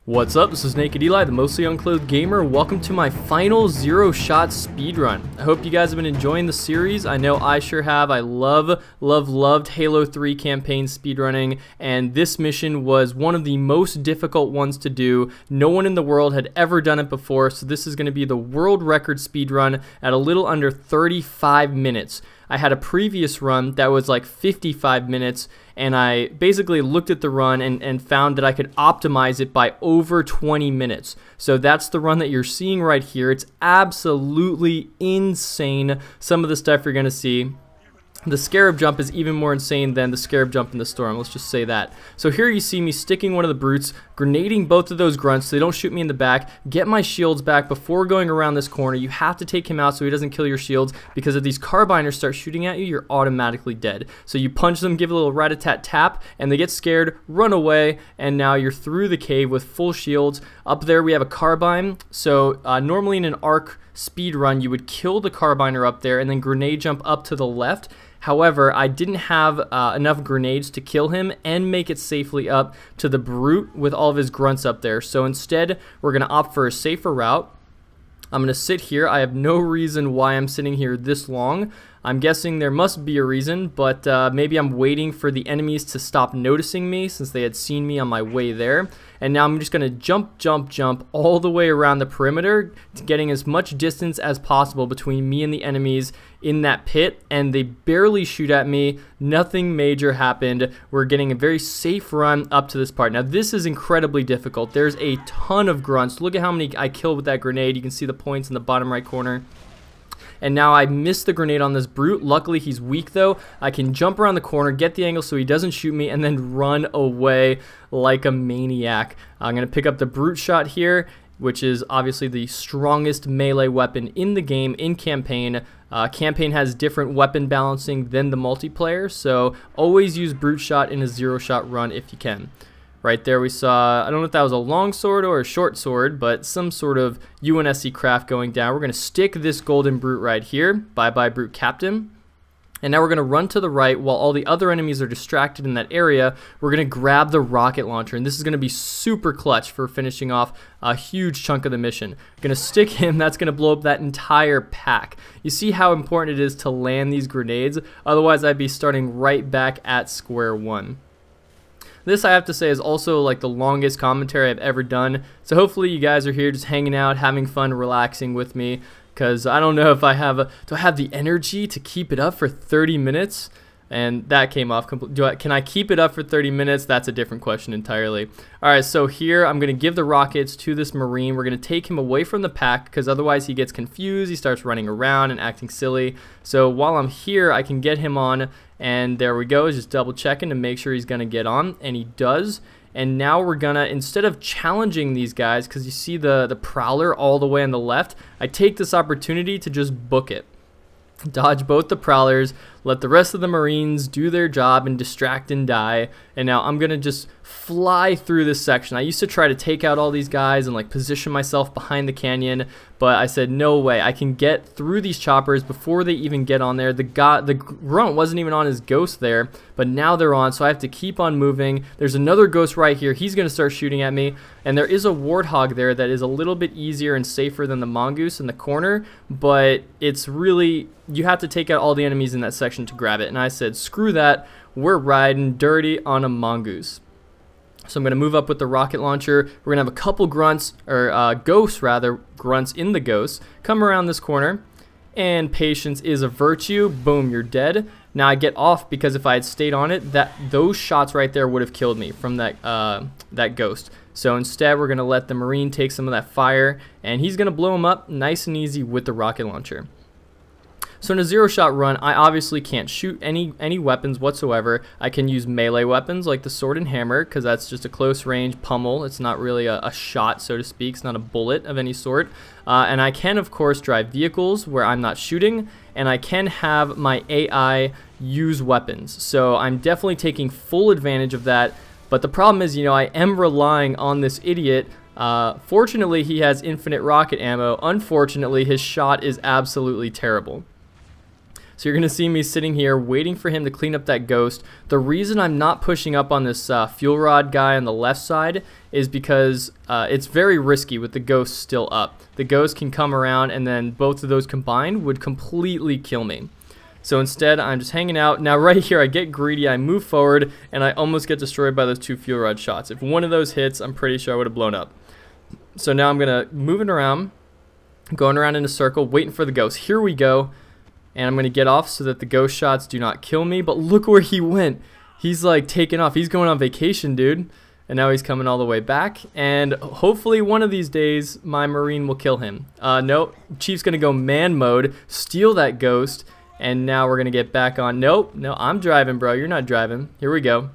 What's up, this is Nak3d Eli, the mostly unclothed gamer. Welcome to my final zero-shot speedrun. I hope you guys have been enjoying the series. I know I sure have. I loved Halo 3 campaign speedrunning, and this mission was one of the most difficult ones to do. No one in the world had ever done it before, so this is going to be the world record speedrun at a little under 35 minutes. I had a previous run that was like 55 minutes, and I basically looked at the run and found that I could optimize it by over 20 minutes. So that's the run that you're seeing right here. It's absolutely insane, some of the stuff you're going to see. The Scarab jump is even more insane than the Scarab jump in the storm, let's just say that. So here you see me sticking one of the brutes, grenading both of those grunts so they don't shoot me in the back, get my shields back before going around this corner. You have to take him out so he doesn't kill your shields, because if these carbiners start shooting at you, you're automatically dead. So you punch them, give a little rat-a-tat-tap, and they get scared, run away, and now you're through the cave with full shields. Up there we have a carbine, so normally in an arc speed run you would kill the carbiner up there and then grenade jump up to the left. However, I didn't have enough grenades to kill him and make it safely up to the brute with all of his grunts up there. So instead, we're going to opt for a safer route. I'm going to sit here. I have no reason why I'm sitting here this long. I'm guessing there must be a reason, but maybe I'm waiting for the enemies to stop noticing me since they had seen me on my way there. And now I'm just going to jump all the way around the perimeter, getting as much distance as possible between me and the enemies in that pit, and they barely shoot at me. Nothing major happened. We're getting a very safe run up to this part. Now this is incredibly difficult. There's a ton of grunts. Look at how many I killed with that grenade. You can see the points in the bottom right corner. And now I missed the grenade on this brute. Luckily he's weak though. I can jump around the corner, get the angle so he doesn't shoot me, and then run away like a maniac. I'm going to pick up the brute shot here, which is obviously the strongest melee weapon in the game in campaign. Campaign has different weapon balancing than the multiplayer, so always use brute shot in a zero shot run if you can. Right there we saw, I don't know if that was a long sword or a short sword, but some sort of UNSC craft going down. We're going to stick this golden brute right here. Bye-bye, brute captain. And now we're going to run to the right while all the other enemies are distracted in that area. We're going to grab the rocket launcher, and this is going to be super clutch for finishing off a huge chunk of the mission. Going to stick him, that's going to blow up that entire pack. You see how important it is to land these grenades, otherwise I'd be starting right back at square one. This, I have to say, is also like the longest commentary I've ever done, so hopefully you guys are here just hanging out, having fun, relaxing with me, because I don't know if I have do I have the energy to keep it up for 30 minutes? And that came off completely. Can I keep it up for 30 minutes? That's a different question entirely. Alright, so here I'm going to give the rockets to this Marine. We're going to take him away from the pack because otherwise he gets confused. He starts running around and acting silly. So while I'm here, I can get him on. And there we go. Just double checking to make sure he's going to get on. And he does. And now we're going to, instead of challenging these guys, because you see the Prowler all the way on the left, I take this opportunity to just book it. Dodge both the Prowlers, let the rest of the Marines do their job and distract and die, and now I'm gonna just fly through this section. I used to try to take out all these guys and like position myself behind the canyon, but I said no way, I can get through these choppers before they even get on there. The grunt wasn't even on his ghost there, but now they're on, so I have to keep on moving. There's another ghost right here. He's gonna start shooting at me, and there is a warthog there that is a little bit easier and safer than the mongoose in the corner, but it's really, you have to take out all the enemies in that section to grab it. And I said screw that, we're riding dirty on a mongoose. So I'm going to move up with the rocket launcher. We're going to have a couple grunts, or ghosts rather, grunts in the ghosts. Come around this corner, and patience is a virtue. Boom, you're dead. Now I get off because if I had stayed on it, those shots right there would have killed me from that ghost. So instead we're going to let the Marine take some of that fire, and he's going to blow him up nice and easy with the rocket launcher. So in a zero-shot run, I obviously can't shoot any weapons whatsoever. I can use melee weapons like the sword and hammer, because that's just a close-range pummel. It's not really a shot, so to speak. It's not a bullet of any sort. And I can, of course, drive vehicles where I'm not shooting, and I can have my AI use weapons. So I'm definitely taking full advantage of that. But the problem is, you know, I am relying on this idiot. Fortunately, he has infinite rocket ammo. Unfortunately, his shot is absolutely terrible. So you're going to see me sitting here waiting for him to clean up that ghost. The reason I'm not pushing up on this fuel rod guy on the left side is because it's very risky with the ghost still up. The ghost can come around, and then both of those combined would completely kill me. So instead, I'm just hanging out. Now right here, I get greedy, I move forward, and I almost get destroyed by those 2 fuel rod shots. If one of those hits, I'm pretty sure I would have blown up. So now I'm going to move it around, going around in a circle, waiting for the ghost. Here we go. And I'm going to get off so that the ghost shots do not kill me. But look where he went. He's like taking off. He's going on vacation, dude. And now he's coming all the way back. And hopefully one of these days, my Marine will kill him. Nope. Chief's going to go man mode, steal that ghost. And now we're going to get back on. Nope. No, I'm driving, bro. You're not driving. Here we go.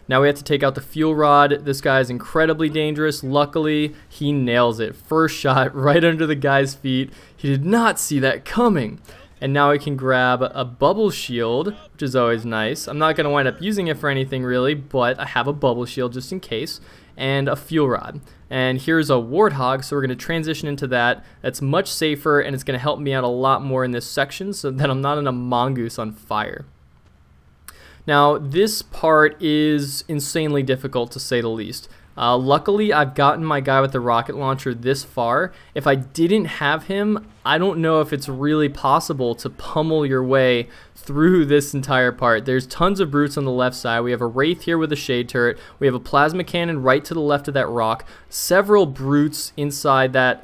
Now we have to take out the fuel rod. This guy is incredibly dangerous. Luckily, he nails it. First shot right under the guy's feet. He did not see that coming. And now I can grab a bubble shield, which is always nice. I'm not going to wind up using it for anything really, but I have a bubble shield just in case, and a fuel rod. And here's a warthog, so we're going to transition into that. That's much safer, and it's going to help me out a lot more in this section so that I'm not in a mongoose on fire. Now, this part is insanely difficult to say the least. Luckily, I've gotten my guy with the rocket launcher this far. If I didn't have him, I don't know if it's really possible to pummel your way through this entire part. There's tons of brutes on the left side. We have a wraith here with a shade turret. We have a plasma cannon right to the left of that rock. Several brutes inside that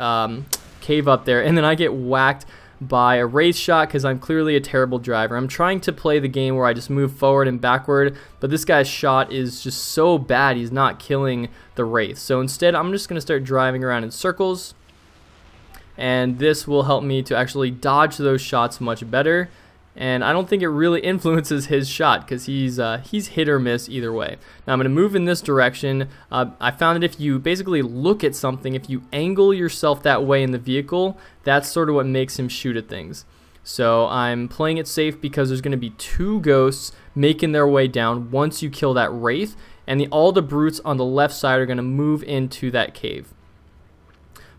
cave up there. And then I get whacked by a wraith shot because I'm clearly a terrible driver. I'm trying to play the game where I just move forward and backward, but this guy's shot is just so bad he's not killing the wraith. So instead, I'm just going to start driving around in circles, and this will help me to actually dodge those shots much better. And I don't think it really influences his shot because he's hit or miss either way. Now I'm going to move in this direction. I found that if you basically look at something, if you angle yourself that way in the vehicle, that's sort of what makes him shoot at things. So I'm playing it safe because there's going to be 2 ghosts making their way down once you kill that wraith, and all the brutes on the left side are going to move into that cave.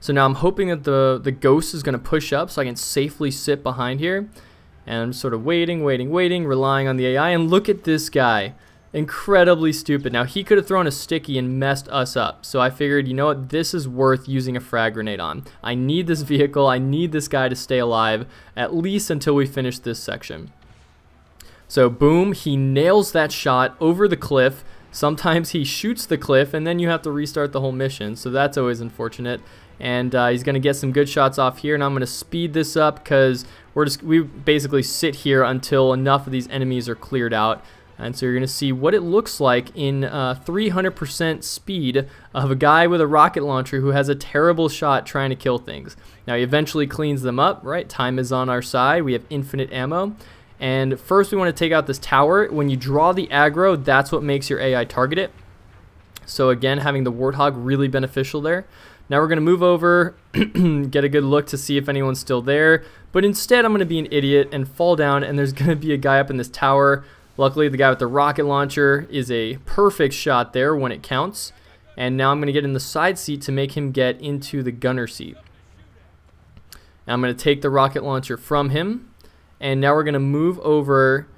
So now I'm hoping that the ghost is going to push up so I can safely sit behind here. And I'm sort of waiting, relying on the AI. And look at this guy. Incredibly stupid. Now, he could have thrown a sticky and messed us up. So I figured, you know what? This is worth using a frag grenade on. I need this vehicle. I need this guy to stay alive, at least until we finish this section. So, boom. He nails that shot over the cliff. Sometimes he shoots the cliff, and then you have to restart the whole mission. So that's always unfortunate. And he's going to get some good shots off here. And I'm going to speed this up because we basically sit here until enough of these enemies are cleared out. And so you're going to see what it looks like in 300% speed of a guy with a rocket launcher who has a terrible shot trying to kill things. Now he eventually cleans them up, right? Time is on our side. We have infinite ammo. And first we want to take out this tower. When you draw the aggro, that's what makes your AI target it. So again, having the warthog really beneficial there. Now we're going to move over, get a good look to see if anyone's still there. But instead, I'm going to be an idiot and fall down, and there's going to be a guy up in this tower. Luckily, the guy with the rocket launcher is a perfect shot there when it counts. And now I'm going to get in the side seat to make him get into the gunner seat. Now I'm going to take the rocket launcher from him. And now we're going to move over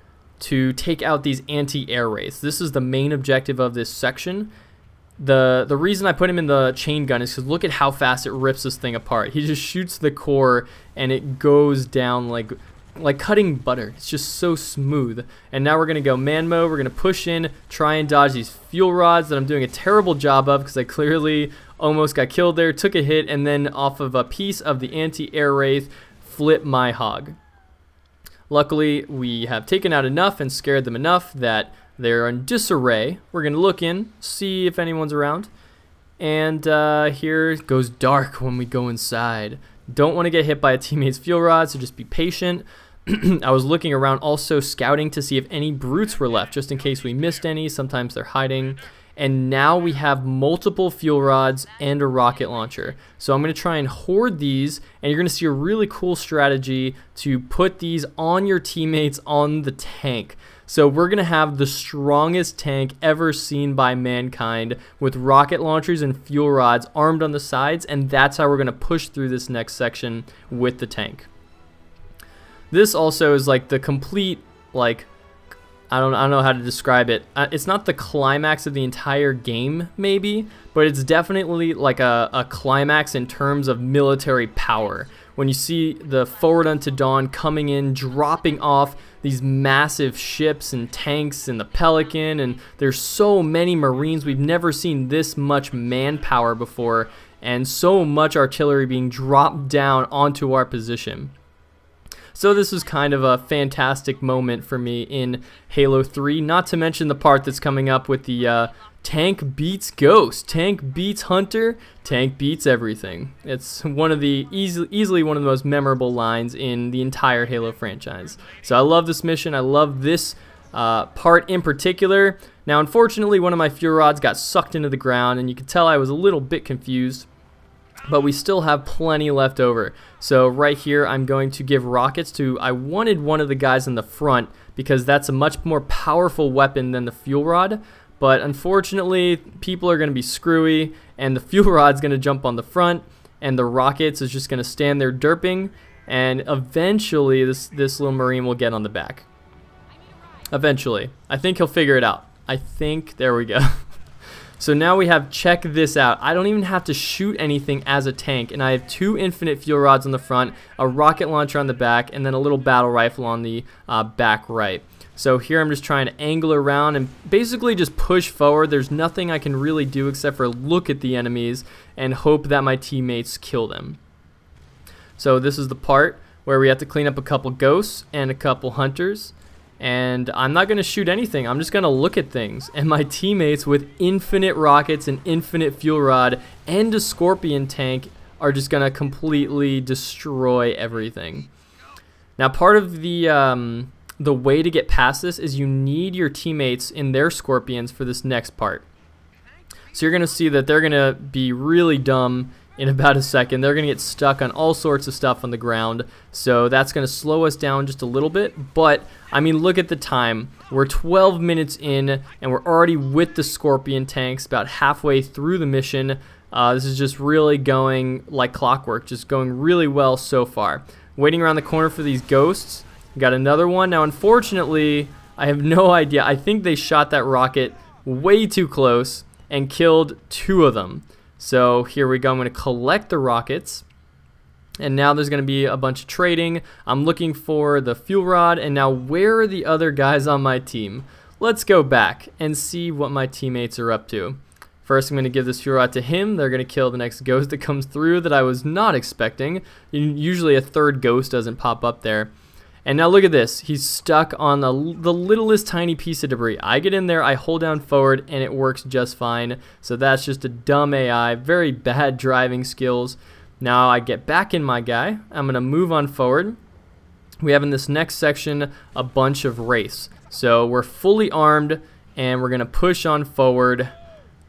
to take out these anti-air wraiths. This is the main objective of this section. The reason I put him in the chain gun is because look at how fast it rips this thing apart. He just shoots the core and it goes down like cutting butter. It's just so smooth. And now we're going to go man mode. We're going to push in, try and dodge these fuel rods that I'm doing a terrible job of because I clearly almost got killed there, took a hit, and then off of a piece of the anti-air wraith, flip my hog. Luckily, we have taken out enough and scared them enough that they're in disarray. We're going to look in, see if anyone's around. And here it goes dark when we go inside. Don't want to get hit by a teammate's fuel rod, so just be patient. I was looking around also scouting to see if any brutes were left, just in case we missed any. Sometimes they're hiding. And now we have multiple fuel rods and a rocket launcher. So I'm going to try and hoard these, and you're going to see a really cool strategy to put these on your teammates on the tank. So we're going to have the strongest tank ever seen by mankind with rocket launchers and fuel rods armed on the sides, and that's how we're going to push through this next section with the tank. This also is like the complete, like, I don't know how to describe it. It's not the climax of the entire game, maybe, but it's definitely like a climax in terms of military power. When you see the Forward Unto Dawn coming in, dropping off these massive ships and tanks and the Pelican, and there's so many Marines. We've never seen this much manpower before, and so much artillery being dropped down onto our position. So this is kind of a fantastic moment for me in Halo 3, not to mention the part that's coming up with the tank beats ghost, tank beats hunter, tank beats everything. It's one of the easily one of the most memorable lines in the entire Halo franchise. So I love this mission. I love this part in particular. Now, unfortunately, one of my fuel rods got sucked into the ground, and you could tell I was a little bit confused. But we still have plenty left over. So right here, I'm going to give rockets to, I wanted one of the guys in the front because that's a much more powerful weapon than the fuel rod. But unfortunately, people are going to be screwy, and the fuel rod's going to jump on the front, and the rockets is just going to stand there derping, and eventually this little Marine will get on the back. Eventually. I think he'll figure it out. I think, there we go. So now we have, check this out, I don't even have to shoot anything as a tank, and I have 2 infinite fuel rods on the front, a rocket launcher on the back, and then a little battle rifle on the back right. So here I'm just trying to angle around and basically just push forward. There's nothing I can really do except for look at the enemies and hope that my teammates kill them. So this is the part where we have to clean up a couple ghosts and a couple hunters. And I'm not going to shoot anything, I'm just going to look at things. And my teammates with infinite rockets and infinite fuel rod and a scorpion tank are just going to completely destroy everything. Now, part of the way to get past this is you need your teammates in their scorpions for this next part. So you're going to see that they're going to be really dumb in about a second. They're going to get stuck on all sorts of stuff on the ground, so that's going to slow us down just a little bit. But I mean, look at the time. We're 12 minutes in and we're already with the scorpion tanks, about halfway through the mission. This is just really going like clockwork, just going really well so far. Waiting around the corner for these ghosts. Got another one. Now, unfortunately, I have no idea. I think they shot that rocket way too close and killed 2 of them. So here we go. I'm going to collect the rockets, and now there's going to be a bunch of trading. I'm looking for the fuel rod, and now where are the other guys on my team? Let's go back and see what my teammates are up to. First, I'm going to give this fuel rod to him. They're going to kill the next ghost that comes through that I was not expecting. Usually a 3rd ghost doesn't pop up there. And now look at this. He's stuck on the littlest tiny piece of debris. I get in there, I hold down forward, and it works just fine. So that's just a dumb AI, very bad driving skills. Now I get back in my guy. I'm going to move on forward. We have in this next section a bunch of wraiths. So we're fully armed, and we're going to push on forward.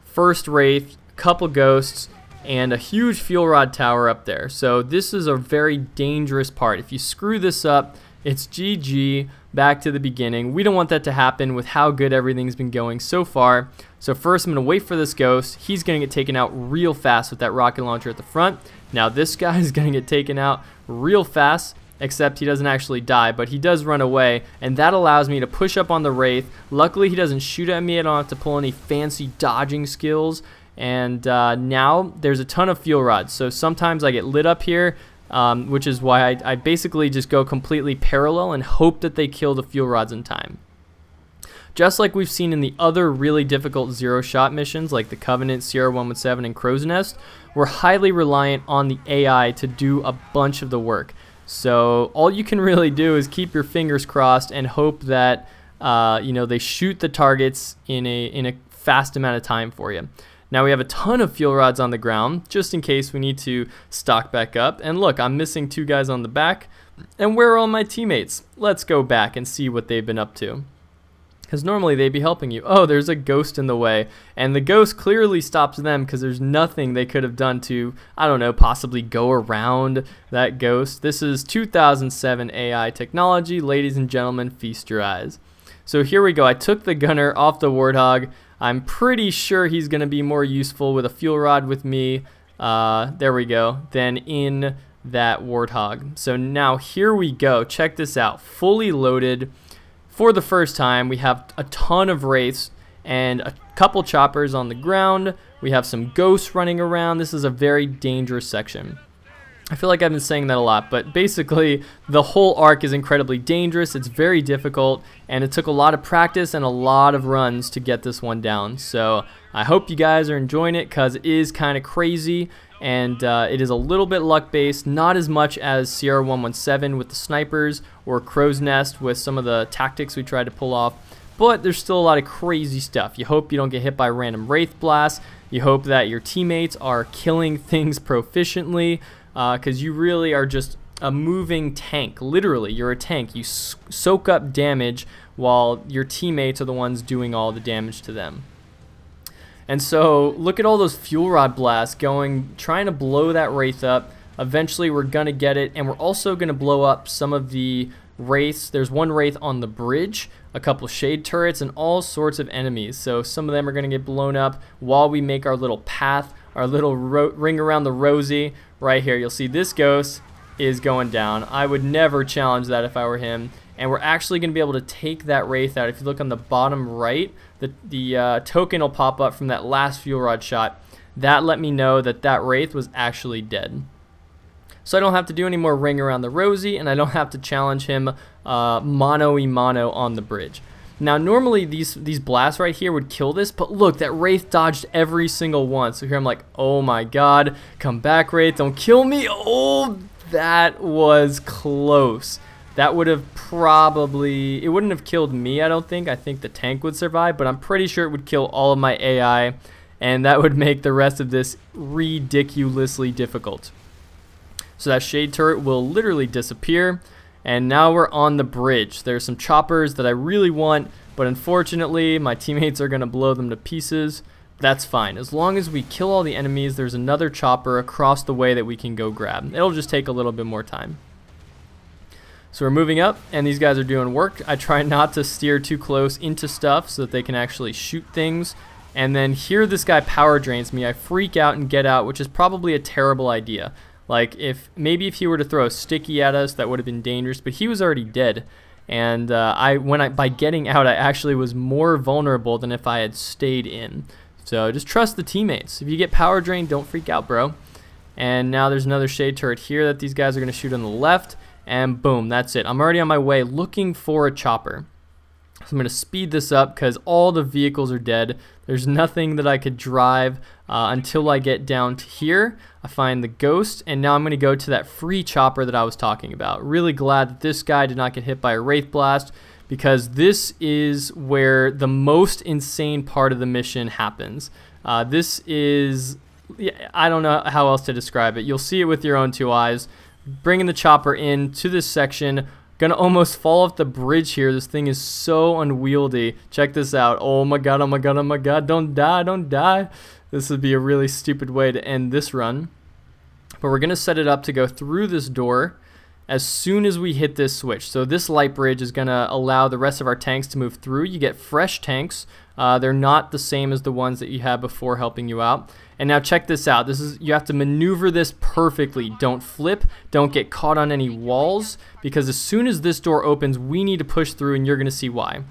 First wraith, couple ghosts, and a huge fuel rod tower up there. So this is a very dangerous part. If you screw this up, it's GG, back to the beginning. We don't want that to happen with how good everything's been going so far. So first I'm going to wait for this ghost. He's going to get taken out real fast with that rocket launcher at the front. Now this guy is going to get taken out real fast, except he doesn't actually die, but he does run away, and that allows me to push up on the wraith. Luckily he doesn't shoot at me. I don't have to pull any fancy dodging skills. And now there's a ton of fuel rods, so sometimes I get lit up here. Which is why I basically just go completely parallel and hope that they kill the fuel rods in time. Just like we've seen in the other really difficult zero-shot missions like the Covenant, Sierra 117, and Crow's Nest, we're highly reliant on the AI to do a bunch of the work. So all you can really do is keep your fingers crossed and hope that you know, they shoot the targets in a fast amount of time for you. Now we have a ton of fuel rods on the ground, just in case we need to stock back up. And look, I'm missing 2 guys on the back. And where are all my teammates? Let's go back and see what they've been up to. Because normally they'd be helping you. Oh, there's a ghost in the way. And the ghost clearly stops them because there's nothing they could have done to, I don't know, possibly go around that ghost. This is 2007 AI technology. Ladies and gentlemen, feast your eyes. So here we go. I took the gunner off the Warthog. I'm pretty sure he's going to be more useful with a fuel rod with me, there we go, than in that warthog. So now here we go. Check this out. Fully loaded for the first time. We have a ton of wraiths and a couple choppers on the ground. We have some ghosts running around. This is a very dangerous section. I feel like I've been saying that a lot, but basically the whole arc is incredibly dangerous. It's very difficult, and it took a lot of practice and a lot of runs to get this one down. So I hope you guys are enjoying it, because it is kind of crazy, and it is a little bit luck based, not as much as Sierra 117 with the snipers or Crow's Nest with some of the tactics we tried to pull off. But there's still a lot of crazy stuff. You hope you don't get hit by random wraith blasts. You hope that your teammates are killing things proficiently, because you really are just a moving tank. Literally, you're a tank. You soak up damage while your teammates are the ones doing all the damage to them. And so look at all those fuel rod blasts trying to blow that wraith up. Eventually we're gonna get it, and we're also gonna blow up some of the wraiths. There's one wraith on the bridge, a couple shade turrets, and all sorts of enemies. So some of them are gonna get blown up while we make our little path, our little ring around the rosy. Right here, you'll see this ghost is going down. I would never challenge that if I were him. And we're actually going to be able to take that wraith out. If you look on the bottom right, the token will pop up from that last fuel rod shot. That let me know that that wraith was actually dead. So I don't have to do any more ring around the rosy, and I don't have to challenge him mano-y-mano on the bridge. Now normally these blasts right here would kill this, but look, that wraith dodged every single one. So here I'm like, oh my god, come back wraith, don't kill me. Oh, that was close. That would have it wouldn't have killed me, I don't think. I think the tank would survive, but I'm pretty sure it would kill all of my AI, and that would make the rest of this ridiculously difficult. So that shade turret will literally disappear. And now we're on the bridge. There's some choppers that I really want, but unfortunately my teammates are going to blow them to pieces. That's fine. As long as we kill all the enemies, there's another chopper across the way that we can go grab. It'll just take a little bit more time. So we're moving up, and these guys are doing work. I try not to steer too close into stuff so that they can actually shoot things. And then here this guy power drains me. I freak out and get out, which is probably a terrible idea. Like, maybe if he were to throw a sticky at us, that would have been dangerous, but he was already dead. And by getting out, I actually was more vulnerable than if I had stayed in. So just trust the teammates. If you get power drained, don't freak out, bro. And now there's another shade turret here that these guys are going to shoot on the left. And boom, that's it. I'm already on my way looking for a chopper. So I'm going to speed this up because all the vehicles are dead. There's nothing that I could drive until I get down to here. I find the ghost, and now I'm going to go to that free chopper that I was talking about. Really glad that this guy did not get hit by a wraith blast, because this is where the most insane part of the mission happens. This is, I don't know how else to describe it. You'll see it with your own two eyes. Bringing the chopper in to this section. Gonna almost fall off the bridge here. This thing is so unwieldy. Check this out. Oh my god, oh my god, oh my god. Don't die, don't die. This would be a really stupid way to end this run. But we're gonna set it up to go through this door as soon as we hit this switch. So this light bridge is gonna allow the rest of our tanks to move through. You get fresh tanks. They're not the same as the ones that you had before helping you out. And now check this out. You have to maneuver this perfectly. Don't flip, don't get caught on any walls, because as soon as this door opens, we need to push through, and you're gonna see why.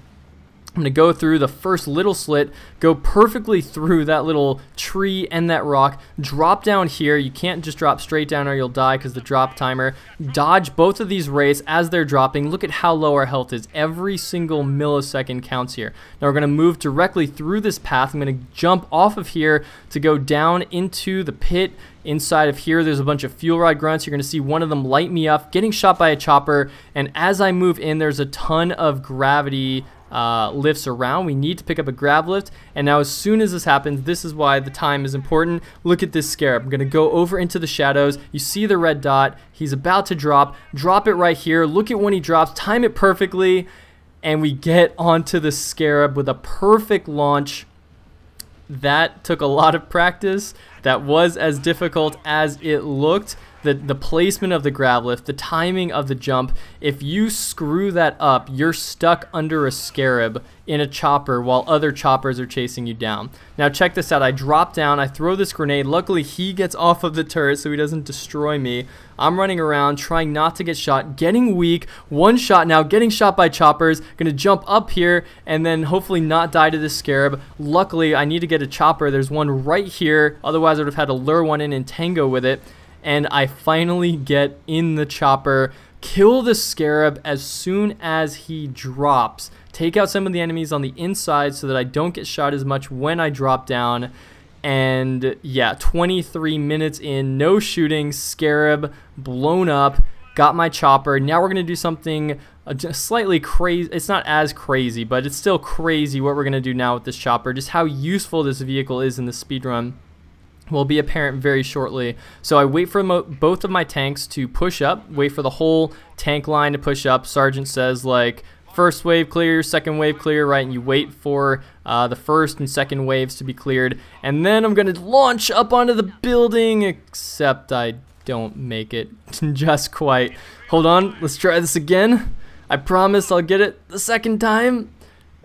I'm going to go through the first little slit, go perfectly through that little tree and that rock, drop down here. You can't just drop straight down or you'll die because the drop timer. Dodge both of these wraiths as they're dropping. Look at how low our health is. Every single millisecond counts here. Now we're going to move directly through this path. I'm going to jump off of here to go down into the pit. Inside of here, there's a bunch of fuel rod grunts. You're going to see one of them light me up, getting shot by a chopper. And as I move in, there's a ton of gravity lifts around. We need to pick up a grav lift, and now as soon as this happens, this is why the time is important. Look at this Scarab. I'm going to go over into the shadows. You see the red dot. He's about to drop it right here. Look at when he drops, time it perfectly, and we get onto the Scarab with a perfect launch. That took a lot of practice. That was as difficult as it looked. the placement of the grav lift, the timing of the jump. If you screw that up, you're stuck under a Scarab in a chopper while other choppers are chasing you down. Now check this out. I drop down, I throw this grenade. Luckily he gets off of the turret so he doesn't destroy me. I'm running around trying not to get shot, getting weak, one shot now, getting shot by choppers. Gonna jump up here and then hopefully not die to this Scarab. Luckily I need to get a chopper. There's one right here, otherwise I would have had to lure one in and tango with it. And I finally get in the chopper, kill the Scarab as soon as he drops, take out some of the enemies on the inside so that I don't get shot as much when I drop down. And yeah, 23 minutes in, no shooting, Scarab blown up, got my chopper. Now we're gonna do something just slightly crazy. It's not as crazy, but it's still crazy what we're gonna do now with this chopper. Just how useful this vehicle is in the speedrun will be apparent very shortly. So I wait for both of my tanks to push up, wait for the whole tank line to push up. Sergeant says like, first wave clear, second wave clear, right? And you wait for the first and second waves to be cleared. And then I'm gonna launch up onto the building, except I don't make it just quite. Hold on, let's try this again. I promise I'll get it the second time.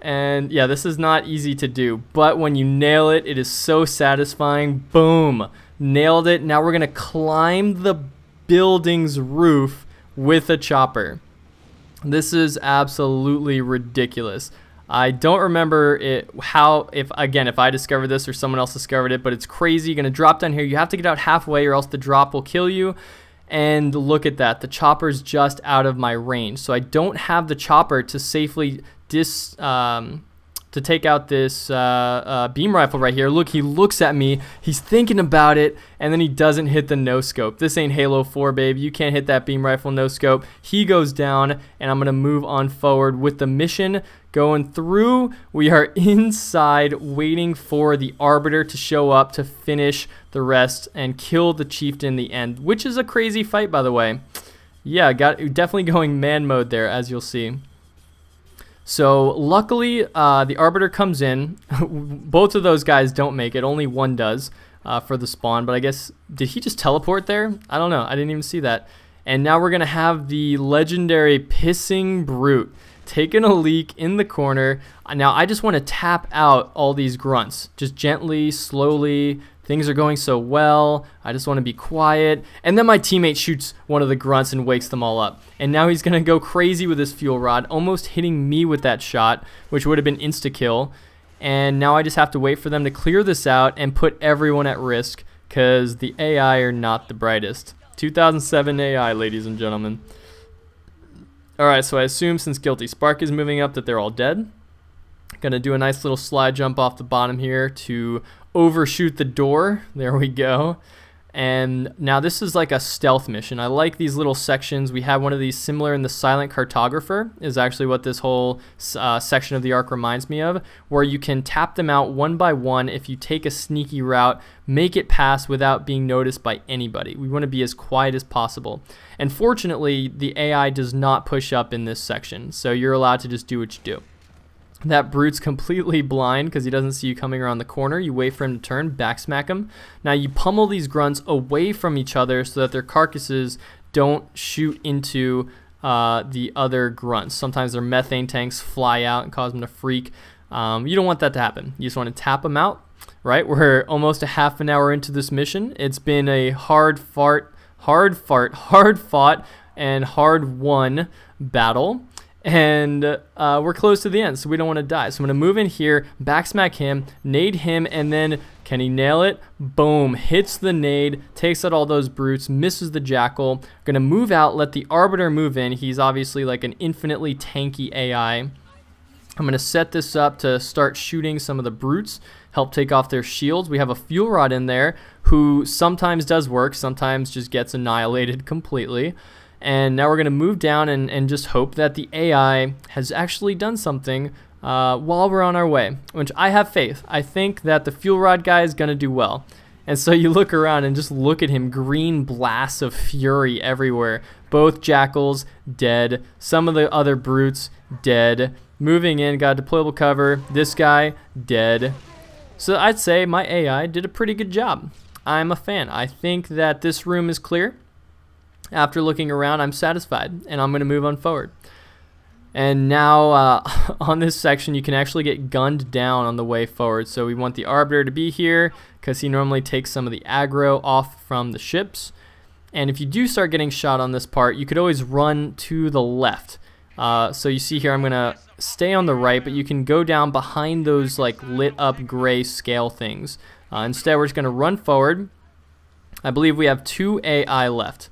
And yeah, this is not easy to do, but when you nail it, it is so satisfying. Boom, nailed it. Now we're gonna climb the building's roof with a chopper. This is absolutely ridiculous. I don't remember if I discovered this or someone else discovered it, but it's crazy. You're gonna drop down here. You have to get out halfway or else the drop will kill you. And look at that, the chopper's just out of my range. So I don't have the chopper to safely to take out this beam rifle right here. Look, he looks at me, he's thinking about it, and then he doesn't hit the no scope. This ain't Halo 4, babe. You can't hit that beam rifle no scope. He goes down, and I'm gonna move on forward with the mission going through. We are inside waiting for the Arbiter to show up to finish the rest and kill the Chieftain in the end, which is a crazy fight, by the way. Yeah, definitely going man mode there, as you'll see. So luckily the Arbiter comes in. Both of those guys don't make it, only one does for the spawn, but I guess, did he just teleport there? I don't know, I didn't even see that. And now we're gonna have the legendary pissing Brute taking a leak in the corner. Now I just want to tap out all these grunts, just gently, slowly. Things are going so well. I just want to be quiet. And then my teammate shoots one of the grunts and wakes them all up. And now he's going to go crazy with his fuel rod, almost hitting me with that shot, which would have been insta-kill. And now I just have to wait for them to clear this out and put everyone at risk because the AI are not the brightest. 2007 AI, ladies and gentlemen. Alright, so I assume since Guilty Spark is moving up that they're all dead. Gonna do a nice little slide jump off the bottom here to overshoot the door. There we go. And now this is like a stealth mission. I like these little sections. We have one of these similar in the Silent Cartographer, is actually what this whole section of the arc reminds me of, where you can tap them out one by one if you take a sneaky route, make it pass without being noticed by anybody. We want to be as quiet as possible. And fortunately, the AI does not push up in this section, so you're allowed to just do what you do. That Brute's completely blind because he doesn't see you coming around the corner. You wait for him to turn, backsmack him. Now you pummel these grunts away from each other so that their carcasses don't shoot into the other grunts. Sometimes their methane tanks fly out and cause them to freak. You don't want that to happen. You just want to tap them out, right? We're almost a half an hour into this mission. It's been a hard fought, and hard won battle. And we're close to the end, so we don't want to die. So I'm going to move in here, backsmack him, nade him, and then can he nail it? Boom. Hits the nade, takes out all those brutes, misses the jackal. Going to move out, let the Arbiter move in. He's obviously like an infinitely tanky AI. I'm going to set this up to start shooting some of the brutes, help take off their shields. We have a fuel rod in there who sometimes does work, sometimes just gets annihilated completely. And now we're going to move down and just hope that the AI has actually done something while we're on our way, which I have faith. I think that the fuel rod guy is going to do well. And so you look around and just look at him, green blasts of fury everywhere. Both jackals dead, some of the other brutes dead. Moving in, got a deployable cover. This guy dead. So I'd say my AI did a pretty good job. I'm a fan. I think that this room is clear. After looking around, I'm satisfied, and I'm going to move on forward. And now on this section, you can actually get gunned down on the way forward. So we want the Arbiter to be here because he normally takes some of the aggro off from the ships. And if you do start getting shot on this part, you could always run to the left. So you see here, I'm going to stay on the right, but you can go down behind those like lit up gray scale things. Instead, we're just going to run forward. I believe we have 2 AI left.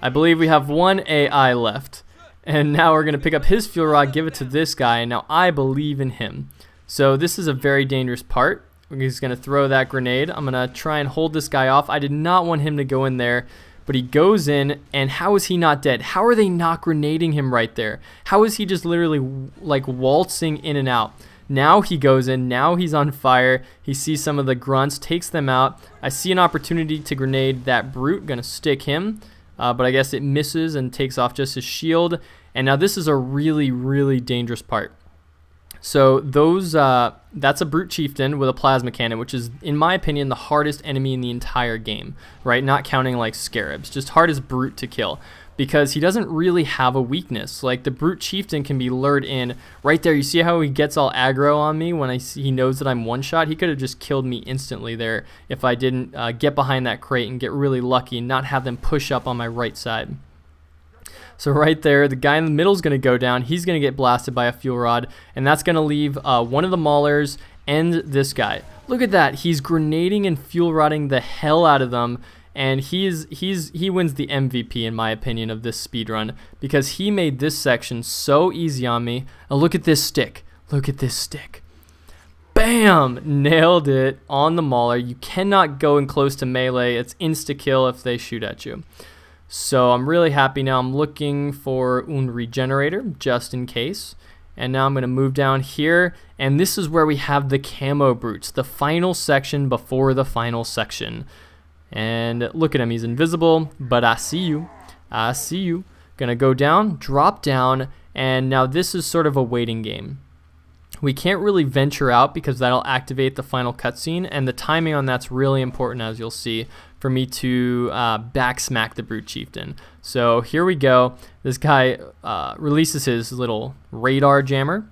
I believe we have 1 AI left. And now we're going to pick up his fuel rod, give it to this guy, and now I believe in him. So this is a very dangerous part. He's going to throw that grenade. I'm going to try and hold this guy off. I did not want him to go in there, but he goes in, and how is he not dead? How are they not grenading him right there? How is he just literally like waltzing in and out? Now he goes in, now he's on fire. He sees some of the grunts, takes them out. I see an opportunity to grenade that brute, going to stick him. But I guess it misses and takes off just his shield. And now this is a really, really dangerous part. So that's a Brute Chieftain with a plasma cannon, which is, in my opinion, the hardest enemy in the entire game, right? Not counting like Scarabs, just hardest brute to kill. Because he doesn't really have a weakness. Like the Brute Chieftain can be lured in right there. You see how he gets all aggro on me when he knows that I'm one shot? He could have just killed me instantly there if I didn't get behind that crate and get really lucky and not have them push up on my right side. So right there, the guy in the middle is going to go down. He's going to get blasted by a fuel rod, and that's going to leave one of the maulers and this guy. Look at that. He's grenading and fuel rodding the hell out of them. And he wins the MVP, in my opinion, of this speedrun because he made this section so easy on me. Now look at this stick. Look at this stick. Bam! Nailed it on the mauler. You cannot go in close to melee. It's insta-kill if they shoot at you. So I'm really happy now. I'm looking for un regenerator just in case. And now I'm going to move down here. And this is where we have the camo brutes, the final section before the final section. And look at him, he's invisible, but I see you. I see you. Gonna go down, drop down, and now this is sort of a waiting game. We can't really venture out because that'll activate the final cutscene, and the timing on that's really important, as you'll see, for me to backsmack the Brute Chieftain. So here we go. This guy releases his little radar jammer,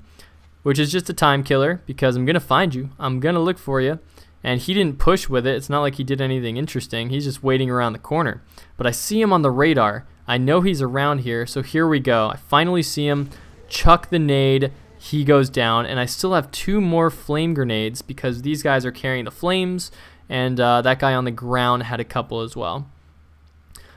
which is just a time killer because I'm gonna find you. I'm gonna look for you. And he didn't push with it. It's not like he did anything interesting. He's just waiting around the corner. But I see him on the radar. I know he's around here. So here we go. I finally see him. Chuck the nade. He goes down. And I still have 2 more flame grenades because these guys are carrying the flames. And that guy on the ground had a couple as well.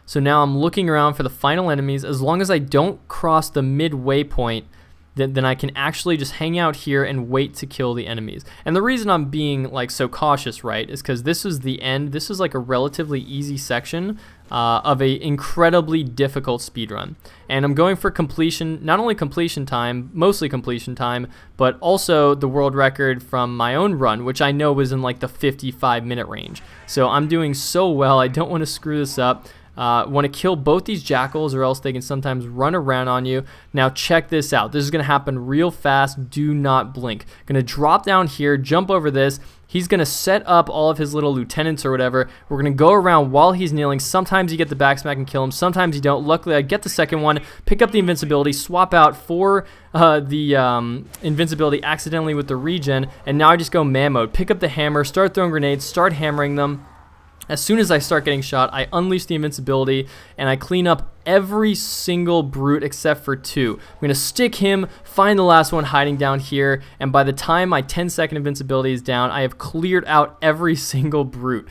So now I'm looking around for the final enemies. As long as I don't cross the midway point, then I can actually just hang out here and wait to kill the enemies. And the reason I'm being like so cautious, right, is because this is the end. This is like a relatively easy section of a incredibly difficult speedrun. And I'm going for completion, not only completion time, mostly completion time, but also the world record from my own run, which I know was in like the 55-minute range. So I'm doing so well. I don't want to screw this up. Want to kill both these jackals or else they can sometimes run around on you. Now check this out. This is going to happen real fast. Do not blink. Going to drop down here, jump over this. He's going to set up all of his little lieutenants or whatever. We're going to go around while he's kneeling. Sometimes you get the backsmack and kill him. Sometimes you don't. Luckily, I get the second one, pick up the invincibility, swap out for the invincibility accidentally with the regen, and now I just go man mode. Pick up the hammer, start throwing grenades, start hammering them. As soon as I start getting shot, I unleash the invincibility, and I clean up every single brute except for 2. I'm going to stick him, find the last one hiding down here, and by the time my 10-second invincibility is down, I have cleared out every single brute.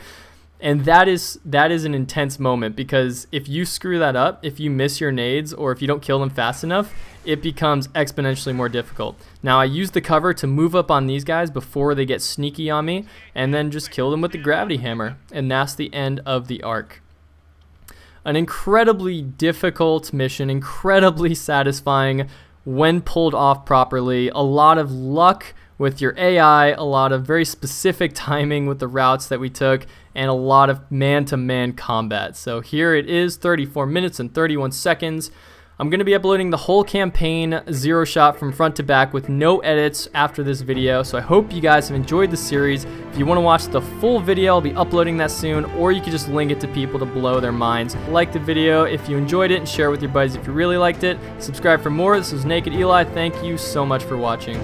And that is an intense moment, because if you screw that up, if you miss your nades, or if you don't kill them fast enough, it becomes exponentially more difficult. Now I use the cover to move up on these guys before they get sneaky on me, and then just kill them with the gravity hammer, and that's the end of the arc. An incredibly difficult mission, incredibly satisfying when pulled off properly. A lot of luck with your AI, a lot of very specific timing with the routes that we took, and a lot of man-to-man combat. So here it is, 34 minutes and 31 seconds. I'm going to be uploading the whole campaign zero shot from front to back with no edits after this video, so I hope you guys have enjoyed the series. If you want to watch the full video, I'll be uploading that soon, or you can just link it to people to blow their minds. Like the video if you enjoyed it, and share it with your buddies if you really liked it. Subscribe for more. This was Nak3d Eli. Thank you so much for watching.